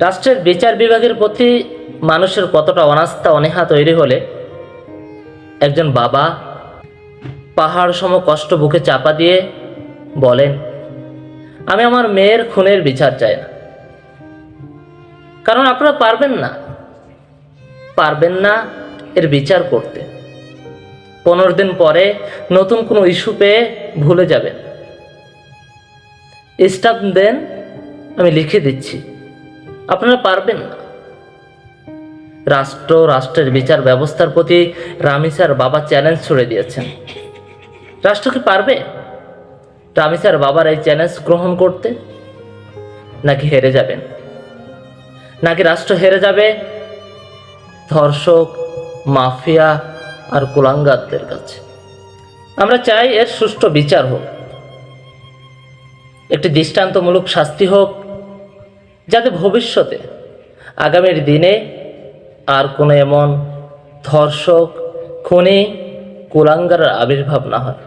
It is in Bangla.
রাষ্ট্রের বিচার বিভাগের প্রতি মানুষের কতটা অনাস্থা অনীহা তৈরি হলে একজন বাবা পাহাড় সম কষ্ট বুকে চাপা দিয়ে বলেন, আমি আমার মেয়ের খুনের বিচার চাই না। কারণ আপনারা পারবেন না এর বিচার করতে। 15 দিন পরে নতুন কোনো ইস্যু পেয়ে ভুলে যাবেন। স্টাম্প দেন, আমি লিখে দিচ্ছি। আপনারা পারবেন না। রাষ্ট্রের বিচার ব্যবস্থার প্রতি রামিসার বাবা চ্যালেঞ্জ ছুড়ে দিয়েছেন। রাষ্ট্র কি পারবে রামিসার বাবার এই চ্যালেঞ্জ গ্রহণ করতে? নাকি হেরে যাবেন? নাকি রাষ্ট্র হেরে যাবে ধর্ষক, মাফিয়া আর কুলাঙ্গারদের কাছে? আমরা চাই এর সুষ্ঠু বিচার হোক, একটি দৃষ্টান্তমূলক শাস্তি হোক, যাতে ভবিষ্যতে আগামীর দিনে আর কোনো এমন ধর্ষক, খুনি, কুলাঙ্গারের আবির্ভাব না হয়।